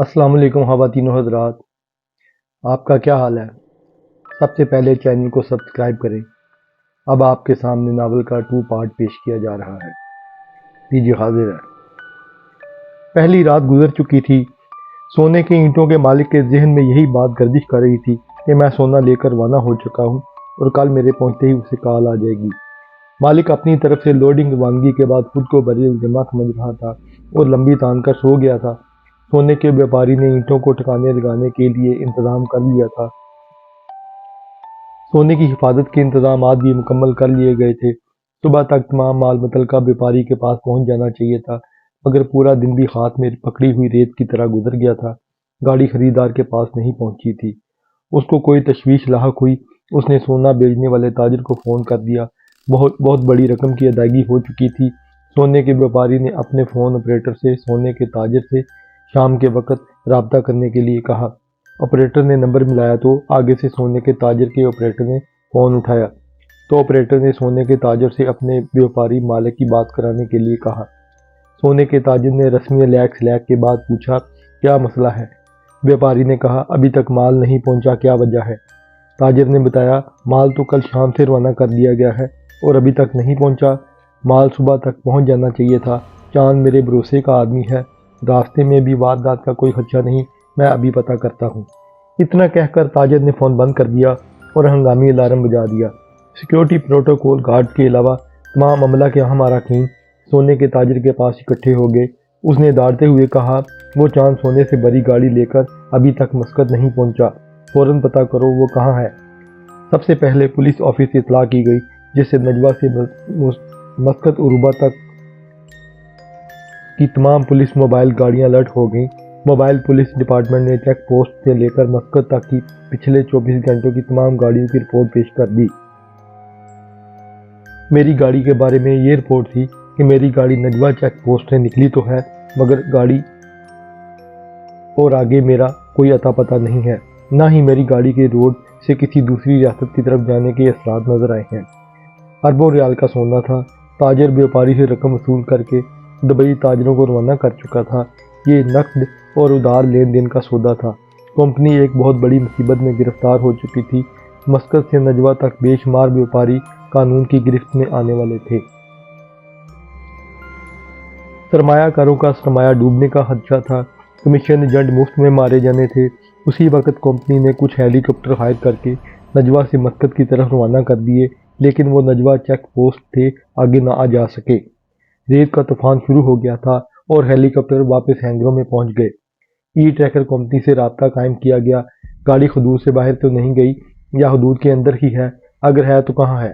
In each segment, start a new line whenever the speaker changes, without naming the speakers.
السلام علیکم خواتین و حضرات، آپ کا کیا حال ہے؟ سب سے پہلے چینل کو سبسکرائب کریں۔ اب آپ کے سامنے ناول کا 2 پارٹ پیش کیا جا رہا ہے۔ لیجیے حاضر ہے۔ پہلی رات گزر چکی تھی۔ سونے کے اینٹوں کے مالک کے ذہن میں یہی بات گردش کر رہی تھی کہ میں سونا لے کر روانہ ہو چکا ہوں اور کل میرے پہنچتے ہی اسے کال آ جائے گی۔ مالک اپنی طرف سے لوڈنگ روانگی کے بعد خود کو بڑی الزامہ سمجھ رہا تھا اور لمبی تان کر سو گیا تھا۔ سونے کے بیپاری نے اینٹوں کو ٹھکانے لگانے کے لیے انتظام کر لیا تھا۔ سونے کی حفاظت کے انتظامات بھی مکمل کر لیے گئے تھے۔ صبح تک تمام مال متعلقہ بیپاری کے پاس پہنچ جانا چاہیے تھا، مگر پورا دن بھی ہاتھ میں پکڑی ہوئی ریت کی طرح گزر گیا تھا۔ گاڑی خریدار کے پاس نہیں پہنچی تھی۔ اس کو کوئی تشویش لاحق ہوئی۔ اس نے سونا بیچنے والے تاجر کو فون کر دیا۔ بہت بڑی رقم کی ادائیگی ہو چکی تھی۔ سونے کے بیپاری نے اپنے فون آپریٹر سے سونے کے تاجر سے شام کے وقت رابطہ کرنے کے لیے کہا۔ آپریٹر نے نمبر ملایا تو آگے سے سونے کے تاجر کے آپریٹر نے فون اٹھایا تو آپریٹر نے سونے کے تاجر سے اپنے بیپاری مالک کی بات کرانے کے لیے کہا۔ سونے کے تاجر نے رسمی لیک کے بعد پوچھا، کیا مسئلہ ہے؟ بیپاری نے کہا، ابھی تک مال نہیں پہنچا، کیا وجہ ہے؟ تاجر نے بتایا، مال تو کل شام سے روانہ کر دیا گیا ہے اور ابھی تک نہیں پہنچا۔ مال صبح تک پہنچ جانا چاہیے تھا۔ چاند میرے بھروسے کا آدمی ہے، راستے میں بھی واردات کا کوئی خدشہ نہیں، میں ابھی پتہ کرتا ہوں۔ اتنا کہہ کر تاجر نے فون بند کر دیا اور ہنگامی الارم بجا دیا۔ سیکیورٹی پروٹوکول گارڈ کے علاوہ تمام عملہ کے اہم اراکین سونے کے تاجر کے پاس اکٹھے ہو گئے۔ اس نے داڑتے ہوئے کہا، وہ چاند سونے سے بھری گاڑی لے کر ابھی تک مسقط نہیں پہنچا، فوراً پتہ کرو وہ کہاں ہے۔ سب سے پہلے پولیس آفس سے اطلاع کی گئی، جس سے نجوہ سے مسقط عروبہ تک کی تمام پولیس موبائل گاڑیاں الرٹ ہو گئیں۔ موبائل پولیس ڈپارٹمنٹ نے چیک پوسٹ سے لے کر مسقط تک کی پچھلے 24 گھنٹوں کی تمام گاڑیوں کی رپورٹ پیش کر دی۔ میری گاڑی کے بارے میں یہ رپورٹ تھی کہ میری گاڑی نجوہ چیک پوسٹ سے نکلی تو ہے، مگر گاڑی اور آگے میرا کوئی اتا پتہ نہیں ہے، نہ ہی میری گاڑی کے روڈ سے کسی دوسری ریاست کی طرف جانے کے اثرات نظر آئے ہیں۔ اربوں ریال کا سونا تھا۔ تاجر بیپاری سے رقم وصول کر کے دبئی تاجروں کو روانہ کر چکا تھا۔ یہ نقد اور ادھار لین دین کا سودا تھا۔ کمپنی ایک بہت بڑی مصیبت میں گرفتار ہو چکی تھی۔ مسقط سے نجوہ تک بے شمار بیپاری قانون کی گرفت میں آنے والے تھے۔ سرمایہ کاروں کا سرمایہ ڈوبنے کا خدشہ تھا۔ کمیشن ایجنٹ مفت میں مارے جانے تھے۔ اسی وقت کمپنی نے کچھ ہیلی کاپٹر ہائر کر کے نجوہ سے مسقط کی طرف روانہ کر دیے، لیکن وہ نجوہ چیک پوسٹ سے آگے نہ جا سکے۔ ریت کا طوفان شروع ہو گیا تھا اور ہیلی کاپٹر واپس ہینگروں میں پہنچ گئے۔ ای ٹریکر کمپنی سے رابطہ قائم کیا گیا۔ گاڑی حدود سے باہر تو نہیں گئی یا حدود کے اندر ہی ہے؟ اگر ہے تو کہاں ہے؟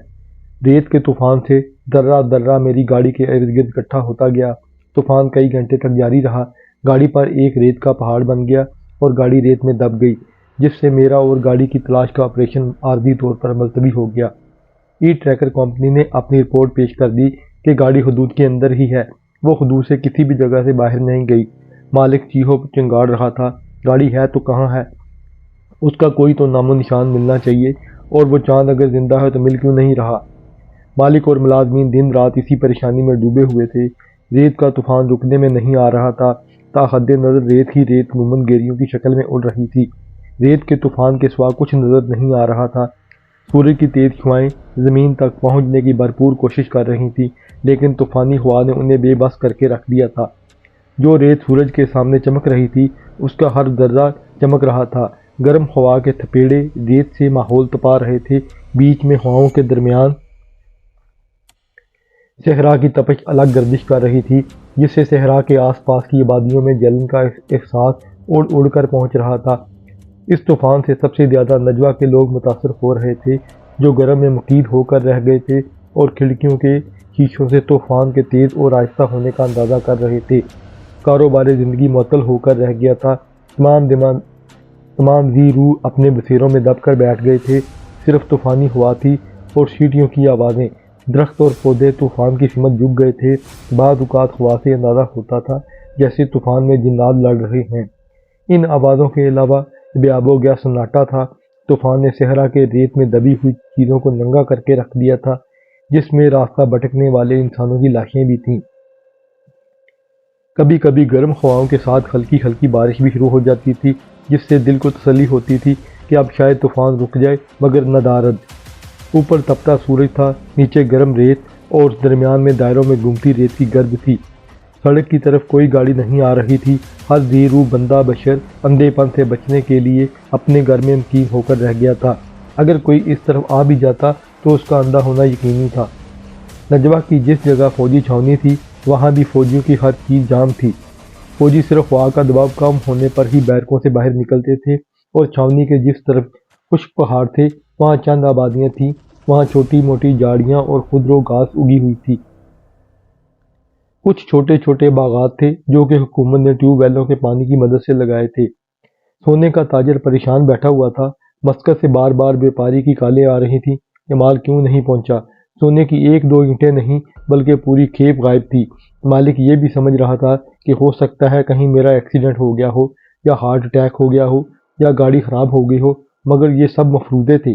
ریت کے طوفان سے درہ درہ میری گاڑی کے ارد گرد اکٹھا ہوتا گیا۔ طوفان کئی گھنٹے تک جاری رہا۔ گاڑی پر ایک ریت کا پہاڑ بن گیا اور گاڑی ریت میں دب گئی، جس سے میرا اور گاڑی کی تلاش کا آپریشن عارضی طور پر ملتوی ہو گیا۔ ای ٹریکر کمپنی نے اپنی رپورٹ پیش کر دی کہ گاڑی حدود کے اندر ہی ہے، وہ حدود سے کسی بھی جگہ سے باہر نہیں گئی۔ مالک چیخو چنگاڑ رہا تھا، گاڑی ہے تو کہاں ہے؟ اس کا کوئی تو نام و نشان ملنا چاہیے، اور وہ چاند اگر زندہ ہے تو مل کیوں نہیں رہا؟ مالک اور ملازمین دن رات اسی پریشانی میں ڈوبے ہوئے تھے۔ ریت کا طوفان رکنے میں نہیں آ رہا تھا۔ تا حد نظر ریت ہی ریت عموماً گیریوں کی شکل میں اڑ رہی تھی۔ ریت کے طوفان کے سوا کچھ نظر نہیں آ رہا تھا۔ سورج کی تیز شعاعیں زمین تک پہنچنے کی بھرپور کوشش کر رہی تھیں، لیکن طوفانی ہوا نے انہیں بے بس کر کے رکھ دیا تھا۔ جو ریت سورج کے سامنے چمک رہی تھی، اس کا ہر ذرہ چمک رہا تھا۔ گرم ہوا کے تھپیڑے ریت سے ماحول تپا رہے تھے۔ بیچ میں ہواؤں کے درمیان صحرا کی تپش الگ گردش کر رہی تھی، جس سے صحرا کے آس پاس کی آبادیوں میں جلن کا احساس اڑ اڑ کر پہنچ رہا تھا۔ اس طوفان سے سب سے زیادہ نجوہ کے لوگ متاثر ہو رہے تھے، جو گرم میں مقید ہو کر رہ گئے تھے اور کھڑکیوں کے شیشوں سے طوفان کے تیز اور آہستہ ہونے کا اندازہ کر رہے تھے۔ کاروبار زندگی معطل ہو کر رہ گیا تھا۔ تمام ذی روح اپنے بسیروں میں دب کر بیٹھ گئے تھے۔ صرف طوفانی ہوا تھی اور سیٹیوں کی آوازیں۔ درخت اور پودے طوفان کی سمت جھک گئے تھے۔ بعض اوقات ہوا سے اندازہ ہوتا تھا جیسے طوفان میں جنات لڑ رہے ہیں۔ ان آوازوں کے علاوہ بے آب و گیا سناٹا تھا۔ طوفان نے صحرا کے ریت میں دبی ہوئی چیزوں کو ننگا کر کے رکھ دیا تھا، جس میں راستہ بھٹکنے والے انسانوں کی لاشیں بھی تھیں۔ کبھی کبھی گرم ہواؤں کے ساتھ ہلکی ہلکی بارش بھی شروع ہو جاتی تھی، جس سے دل کو تسلی ہوتی تھی کہ اب شاید طوفان رک جائے، مگر ندارد۔ اوپر تپتا سورج تھا، نیچے گرم ریت اور درمیان میں دائروں میں گھومتی ریت کی گرد تھی۔ سڑک کی طرف کوئی گاڑی نہیں آ رہی تھی۔ ہر ذی روح بندہ بشر اندھے پن سے بچنے کے لیے اپنے گھر میں مقیم ہو کر رہ گیا تھا۔ اگر کوئی اس طرف آ بھی جاتا تو اس کا اندھا ہونا یقینی تھا۔ نجوہ کی جس جگہ فوجی چھاونی تھی وہاں بھی فوجیوں کی ہر چیز جام تھی۔ فوجی صرف ہوا کا دباؤ کم ہونے پر ہی بیرکوں سے باہر نکلتے تھے، اور چھاونی کے جس طرف خشک پہاڑ تھے وہاں چند آبادیاں تھیں، وہاں چھوٹی موٹی جھاڑیاں اور خودرو گھاس اگی ہوئی تھی۔ کچھ چھوٹے چھوٹے باغات تھے جو کہ حکومت نے ٹیوب ویلوں کے پانی کی مدد سے لگائے تھے۔ سونے کا تاجر پریشان بیٹھا ہوا تھا۔ مسقط سے بار بار بیپاری کی کالیں آ رہی تھیں کہ مال کیوں نہیں پہنچا۔ سونے کی ایک دو اینٹیں نہیں بلکہ پوری کھیپ غائب تھی۔ مالک یہ بھی سمجھ رہا تھا کہ ہو سکتا ہے کہیں میرا ایکسیڈنٹ ہو گیا ہو، یا ہارٹ اٹیک ہو گیا ہو، یا گاڑی خراب ہو گئی ہو، مگر یہ سب مفروضے تھے۔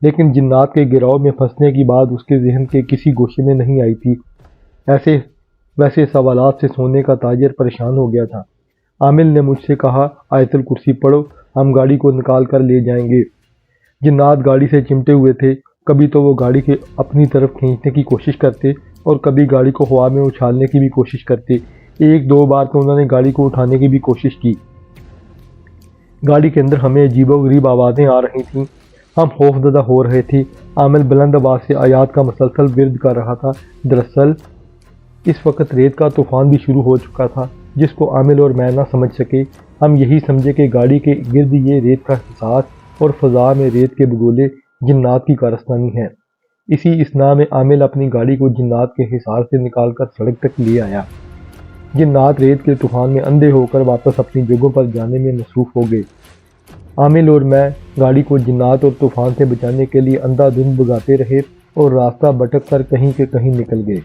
لیکن جنات کے گراؤ میں پھنسنے کی بات اس کے ذہن کے کسی گوشے میں نہیں آئی تھی۔ ویسے سوالات سے سونے کا تاجر پریشان ہو گیا تھا۔ عامل نے مجھ سے کہا، آیت الکرسی پڑھو، ہم گاڑی کو نکال کر لے جائیں گے۔ جنات گاڑی سے چمٹے ہوئے تھے۔ کبھی تو وہ گاڑی کے اپنی طرف کھینچنے کی کوشش کرتے اور کبھی گاڑی کو ہوا میں اچھالنے کی بھی کوشش کرتے۔ ایک دو بار تو انہوں نے گاڑی کو اٹھانے کی بھی کوشش کی۔ گاڑی کے اندر ہمیں عجیب و غریب آوازیں آ رہی تھیں۔ ہم خوف زدہ ہو رہے تھے۔ عامل بلند آواز سے آیات کا مسلسل ورد کر رہا تھا۔ دراصل اس وقت ریت کا طوفان بھی شروع ہو چکا تھا، جس کو عامل اور میں نہ سمجھ سکے۔ ہم یہی سمجھے کہ گاڑی کے گرد یہ ریت کا حصار اور فضا میں ریت کے بگولے جنات کی کارستانی ہے۔ اسی اثناء میں عامل اپنی گاڑی کو جنات کے حصار سے نکال کر سڑک تک لے آیا۔ جنات ریت کے طوفان میں اندھے ہو کر واپس اپنی جگہوں پر جانے میں مصروف ہو گئے۔ عامل اور میں گاڑی کو جنات اور طوفان سے بچانے کے لیے اندھا دھند بھگاتے رہے اور راستہ بھٹک کر کہیں کے کہیں نکل گئے۔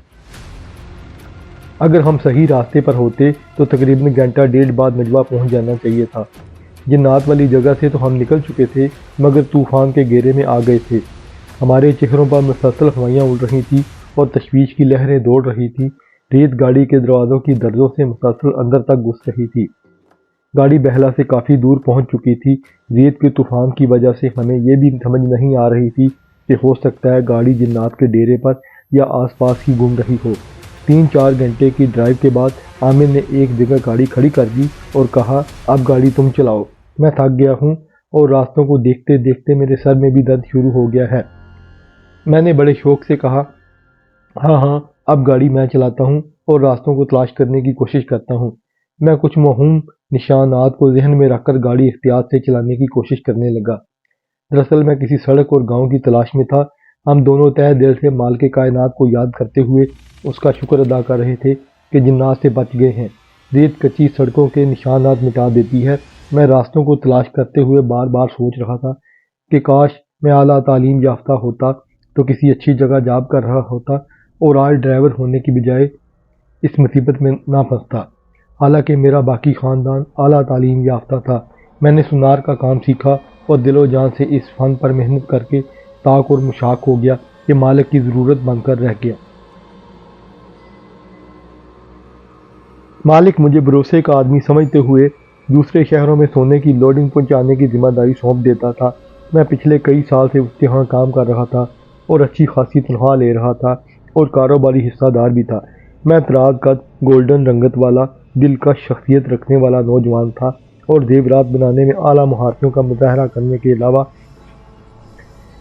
اگر ہم صحیح راستے پر ہوتے تو تقریباً گھنٹہ ڈیڑھ بعد نجوہ پہنچ جانا چاہیے تھا۔ جنات والی جگہ سے تو ہم نکل چکے تھے، مگر طوفان کے گھیرے میں آ گئے تھے۔ ہمارے چہروں پر مسلسل ہوائیاں اڑ رہی تھیں اور تشویش کی لہریں دوڑ رہی تھیں۔ ریت گاڑی کے دروازوں کی درزوں سے مسلسل اندر تک گھس رہی تھی۔ گاڑی بہلا سے کافی دور پہنچ چکی تھی۔ ریت کے طوفان کی وجہ سے ہمیں یہ بھی سمجھ نہیں آ رہی تھی کہ ہو سکتا ہے گاڑی جنات کے ڈیرے پر یا آس پاس ہی گم رہی ہو۔ 3-4 گھنٹے کی ڈرائیو کے بعد عامل نے ایک جگہ گاڑی کھڑی کر دی اور کہا، اب گاڑی تم چلاؤ، میں تھک گیا ہوں اور راستوں کو دیکھتے دیکھتے میرے سر میں بھی درد شروع ہو گیا ہے۔ میں نے بڑے شوق سے کہا، ہاں اب گاڑی میں چلاتا ہوں اور راستوں کو تلاش کرنے کی کوشش کرتا ہوں۔ میں کچھ موہوم نشانات کو ذہن میں رکھ کر گاڑی احتیاط سے چلانے کی کوشش کرنے لگا۔ دراصل میں کسی سڑک اور گاؤں کی تلاش میں تھا۔ ہم دونوں تہہ دل سے مالک کائنات کو یاد کرتے ہوئے اس کا شکر ادا کر رہے تھے کہ جنات سے بچ گئے ہیں۔ ریت کچی سڑکوں کے نشانات مٹا دیتی ہے۔ میں راستوں کو تلاش کرتے ہوئے بار بار سوچ رہا تھا کہ کاش میں اعلیٰ تعلیم یافتہ ہوتا تو کسی اچھی جگہ جاب کر رہا ہوتا اور آج ڈرائیور ہونے کی بجائے اس مصیبت میں نہ پھنستا۔ حالانکہ میرا باقی خاندان اعلیٰ تعلیم یافتہ تھا۔ میں نے سونار کا کام سیکھا اور دل و جان سے اس فن پر محنت کر کے طاق اور مشاق ہو گیا کہ مالک کی ضرورت بن کر رہ گیا۔ مالک مجھے بھروسے کا آدمی سمجھتے ہوئے دوسرے شہروں میں سونے کی لوڈنگ پہنچانے کی ذمہ داری سونپ دیتا تھا۔ میں پچھلے کئی سال سے اس کے ہاں کام کر رہا تھا اور اچھی خاصی تنخواہ لے رہا تھا اور کاروباری حصہ دار بھی تھا۔ میں طراز قد، گولڈن رنگت والا، دلکش شخصیت رکھنے والا نوجوان تھا اور زیورات بنانے میں اعلیٰ مہارتوں کا مظاہرہ کرنے کے علاوہ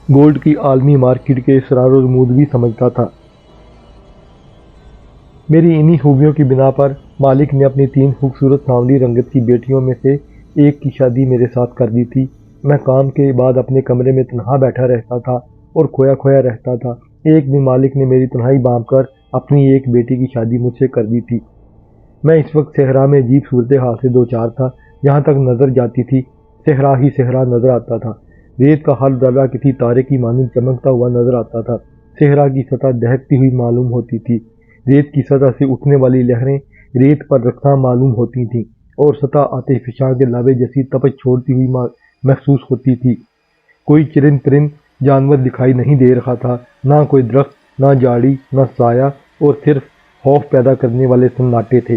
گولڈ کی عالمی مارکیٹ کے اسرار و رموز بھی سمجھتا تھا۔ میری انہی خوبیوں کی بنا پر مالک نے اپنی 3 خوبصورت سانولی رنگت کی بیٹیوں میں سے ایک کی شادی میرے ساتھ کر دی تھی۔ میں کام کے بعد اپنے کمرے میں تنہا بیٹھا رہتا تھا اور کھویا کھویا رہتا تھا۔ ایک دن مالک نے میری تنہائی بانپ کر اپنی ایک بیٹی کی شادی مجھ سے کر دی تھی۔ میں اس وقت صحرا میں عجیب صورتحال سے دوچار تھا۔ جہاں تک نظر جاتی تھی صحرا ہی صحرا نظر آتا تھا۔ ریت کا ہر ذرہ کسی تارے کی مانند چمکتا ہوا نظر آتا تھا۔ صحرا کی سطح دہکتی ہوئی معلوم ہوتی تھی۔ ریت کی سطح سے اٹھنے والی لہریں ریت پر رقصاں معلوم ہوتی تھیں اور سطح آتش فشاں کے لاوے جیسی تپش چھوڑتی ہوئی محسوس ہوتی تھی۔ کوئی چرند پرند جانور دکھائی نہیں دے رہا تھا، نہ کوئی درخت، نہ جھاڑی، نہ سایہ، اور صرف خوف پیدا کرنے والے سناٹے تھے۔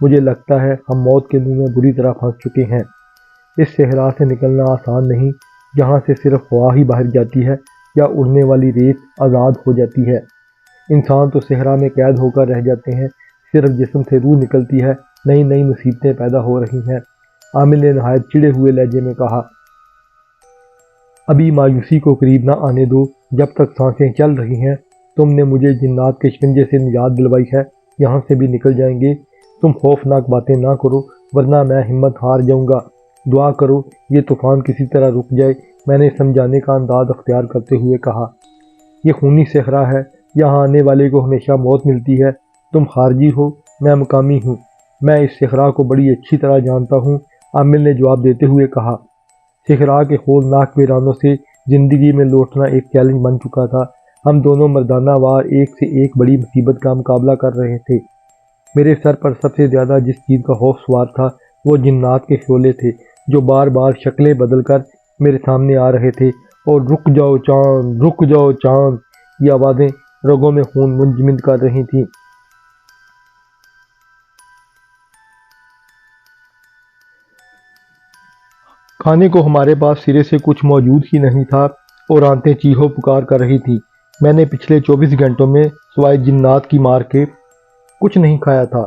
مجھے لگتا ہے ہم موت کے منہ میں بری طرح پھنس چکے ہیں۔ اس صحرا سے نکلنا آسان نہیں، جہاں سے صرف ہوا ہی باہر جاتی ہے یا اڑنے والی ریت آزاد ہو جاتی ہے۔ انسان تو صحرا میں قید ہو کر رہ جاتے ہیں، صرف جسم سے روح نکلتی ہے، نئی نئی مصیبتیں پیدا ہو رہی ہیں۔ عامر نے نہایت چڑے ہوئے لہجے میں کہا، ابھی مایوسی کو قریب نہ آنے دو، جب تک سانسیں چل رہی ہیں۔ تم نے مجھے جنات کے شکنجے سے نجات دلوائی ہے، یہاں سے بھی نکل جائیں گے۔ تم خوفناک باتیں نہ کرو ورنہ میں ہمت ہار جاؤں گا۔ دعا کرو یہ طوفان کسی طرح رک جائے، میں نے سمجھانے کا انداز اختیار کرتے ہوئے کہا۔ یہ خونی صحرا ہے، یہاں آنے والے کو ہمیشہ موت ملتی ہے۔ تم خارجی ہو، میں مقامی ہوں، میں اس صحرا کو بڑی اچھی طرح جانتا ہوں، عامر نے جواب دیتے ہوئے کہا۔ صحرا کے ہولناک ویرانوں سے زندگی میں لوٹنا ایک چیلنج بن چکا تھا۔ ہم دونوں مردانہ وار ایک سے ایک بڑی مصیبت کا مقابلہ کر رہے تھے۔ میرے سر پر سب سے زیادہ جس چیز کا خوف سوار تھا وہ جنات کے شعلے تھے، جو بار بار شکلیں بدل کر میرے سامنے آ رہے تھے اور رک جاؤ چاند، رک جاؤ چاند، یہ آوازیں رگوں میں خون منجمد کر رہی تھیں۔ کھانے کو ہمارے پاس سرے سے کچھ موجود ہی نہیں تھا اور آنتیں چیخو پکار کر رہی تھیں۔ میں نے پچھلے 24 گھنٹوں میں سوائے جنات کی مار کے کچھ نہیں کھایا تھا۔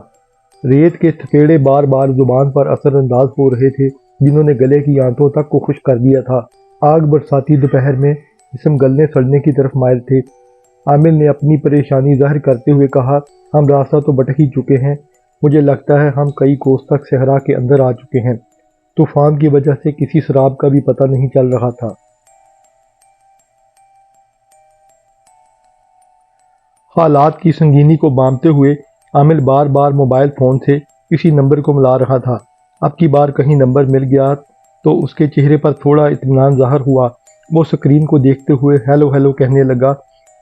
ریت کے تھکیڑے بار بار زبان پر اثر انداز ہو رہے تھے، جنہوں نے گلے کی آنتوں تک کو خشک کر دیا تھا۔ آگ برساتی دوپہر میں جسم گلنے سڑنے کی طرف مائل تھے۔ عامر نے اپنی پریشانی ظاہر کرتے ہوئے کہا، ہم راستہ تو بھٹک ہی چکے ہیں، مجھے لگتا ہے ہم کئی کوس تک صحرا کے اندر آ چکے ہیں۔ طوفان کی وجہ سے کسی سراب کا بھی پتہ نہیں چل رہا تھا۔ حالات کی سنگینی کو بانپتے ہوئے عامر بار بار موبائل فون سے کسی نمبر کو ملا رہا تھا۔ اب کی بار کہیں نمبر مل گیا تو اس کے چہرے پر تھوڑا اطمینان ظاہر ہوا۔ وہ سکرین کو دیکھتے ہوئے ہیلو ہیلو کہنے لگا۔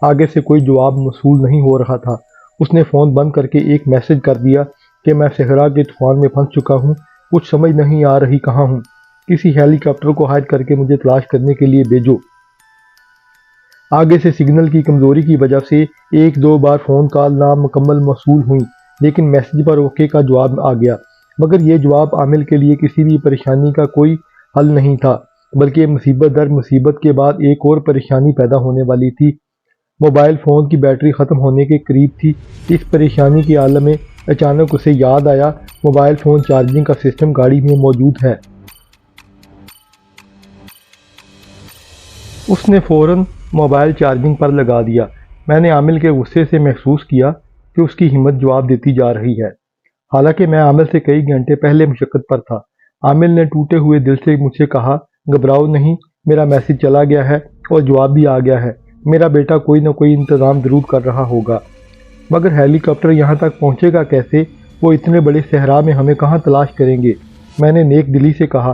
آگے سے کوئی جواب موصول نہیں ہو رہا تھا۔ اس نے فون بند کر کے ایک میسج کر دیا کہ میں صحرا کے طوفان میں پھنس چکا ہوں، کچھ سمجھ نہیں آ رہی کہاں ہوں، کسی ہیلی کاپٹر کو ہائر کر کے مجھے تلاش کرنے کے لیے بھیجو۔ آگے سے سگنل کی کمزوری کی وجہ سے ایک دو بار فون کال نامکمل موصول ہوئی، لیکن میسج پر اوکے کا جواب آ گیا۔ مگر یہ جواب عامر کے لیے کسی بھی پریشانی کا کوئی حل نہیں تھا، بلکہ مصیبت در مصیبت کے بعد ایک اور پریشانی پیدا ہونے والی تھی۔ موبائل فون کی بیٹری ختم ہونے کے قریب تھی۔ اس پریشانی کے عالم میں اچانک اسے یاد آیا موبائل فون چارجنگ کا سسٹم گاڑی میں موجود ہے۔ اس نے فوراً موبائل چارجنگ پر لگا دیا۔ میں نے عامر کے غصے سے محسوس کیا کہ اس کی ہمت جواب دیتی جا رہی ہے، حالانکہ میں عامر سے کئی گھنٹے پہلے مشقت پر تھا۔ عامر نے ٹوٹے ہوئے دل سے مجھ سے کہا، گھبراؤ نہیں، میرا میسج چلا گیا ہے اور جواب بھی آ گیا ہے، میرا بیٹا کوئی نہ کوئی انتظام ضرور کر رہا ہوگا۔ مگر ہیلی کاپٹر یہاں تک پہنچے گا کیسے؟ وہ اتنے بڑے صحرا میں ہمیں کہاں تلاش کریں گے؟ میں نے نیک دلی سے کہا،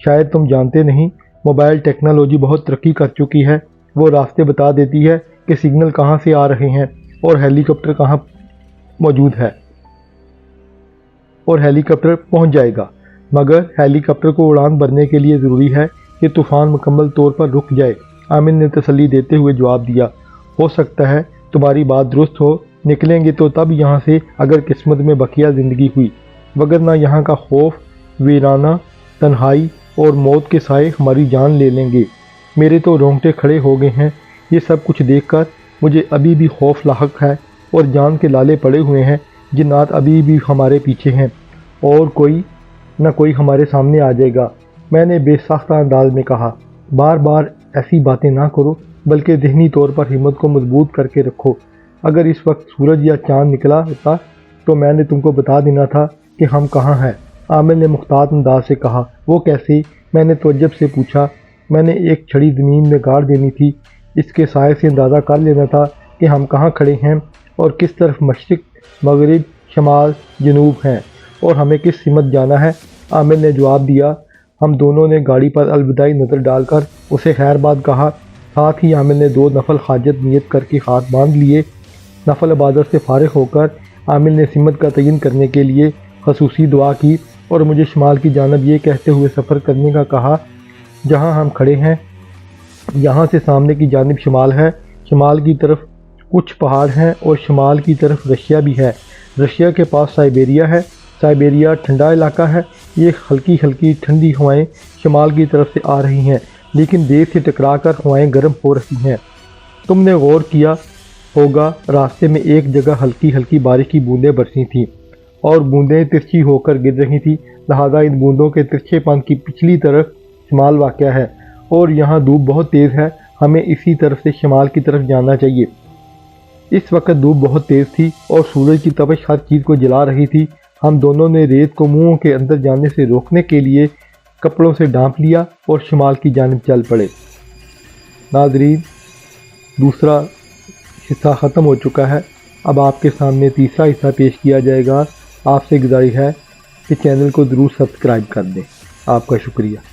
شاید تم جانتے نہیں، موبائل ٹیکنالوجی بہت ترقی کر چکی ہے، وہ راستے بتا دیتی ہے کہ سگنل کہاں سے آ رہے ہیں اور ہیلی کاپٹر کہاں موجود ہے، اور ہیلی کاپٹر پہنچ جائے گا۔ مگر ہیلی کاپٹر کو اڑان بھرنے کے لیے ضروری ہے کہ طوفان مکمل طور پر رک جائے، عامر نے تسلی دیتے ہوئے جواب دیا۔ ہو سکتا ہے تمہاری بات درست ہو، نکلیں گے تو تب یہاں سے اگر قسمت میں بقیہ زندگی ہوئی، وگرنہ یہاں کا خوف، ویرانہ، تنہائی اور موت کے سائے ہماری جان لے لیں گے۔ میرے تو رونگٹے کھڑے ہو گئے ہیں، یہ سب کچھ دیکھ کر مجھے ابھی بھی خوف لاحق ہے اور جان کے لالے پڑے ہوئے ہیں۔ جنات ابھی بھی ہمارے پیچھے ہیں اور کوئی نہ کوئی ہمارے سامنے آ جائے گا، میں نے بے ساختہ انداز میں کہا۔ بار بار ایسی باتیں نہ کرو، بلکہ ذہنی طور پر ہمت کو مضبوط کر کے رکھو۔ اگر اس وقت سورج یا چاند نکلا ہوتا تو میں نے تم کو بتا دینا تھا کہ ہم کہاں ہیں، عامر نے محتاط انداز سے کہا۔ وہ کیسے؟ میں نے تعجب سے پوچھا۔ میں نے ایک چھڑی زمین میں گاڑ دینی تھی، اس کے سائے سے اندازہ کر لینا تھا کہ ہم کہاں کھڑے ہیں اور کس طرف مشرق، مغرب، شمال، جنوب ہیں اور ہمیں کس سمت جانا ہے، عامر نے جواب دیا۔ ہم دونوں نے گاڑی پر الوداعی نظر ڈال کر اسے خیر باد کہا، ساتھ ہی عامر نے 2 نفل حاجت نیت کر کے ہاتھ باندھ لیے۔ نفل عبادت سے فارغ ہو کر عامر نے سمت کا تعین کرنے کے لیے خصوصی دعا کی اور مجھے شمال کی جانب یہ کہتے ہوئے سفر کرنے کا کہا، جہاں ہم کھڑے ہیں یہاں سے سامنے کی جانب شمال ہے، شمال کی طرف کچھ پہاڑ ہیں اور شمال کی طرف رشیا بھی ہے، رشیا کے پاس سائبیریا ہے، سائبیریا ٹھنڈا علاقہ ہے، یہ ہلکی ہلکی ٹھنڈی ہوائیں شمال کی طرف سے آ رہی ہیں، لیکن دیر سے ٹکرا کر ہوائیں گرم ہو رہی ہیں۔ تم نے غور کیا ہوگا راستے میں ایک جگہ ہلکی ہلکی بارش کی بوندیں برسی تھیں اور بوندیں ترچھی ہو کر گر رہی تھیں، لہذا ان بوندوں کے ترچھے پن کی پچھلی طرف شمال واقع ہے اور یہاں دھوپ بہت تیز ہے، ہمیں اسی طرف سے شمال کی طرف جانا چاہیے۔ اس وقت دھوپ بہت تیز تھی اور سورج کی تپش ہر چیز کو جلا رہی تھی۔ ہم دونوں نے ریت کو منہوں کے اندر جانے سے روکنے کے لیے کپڑوں سے ڈھانپ لیا اور شمال کی جانب چل پڑے۔ ناظرین، دوسرا حصہ ختم ہو چکا ہے، اب آپ کے سامنے تیسرا حصہ پیش کیا جائے گا۔ آپ سے گزارش ہے کہ چینل کو ضرور سبسکرائب کر دیں۔ آپ کا شکریہ۔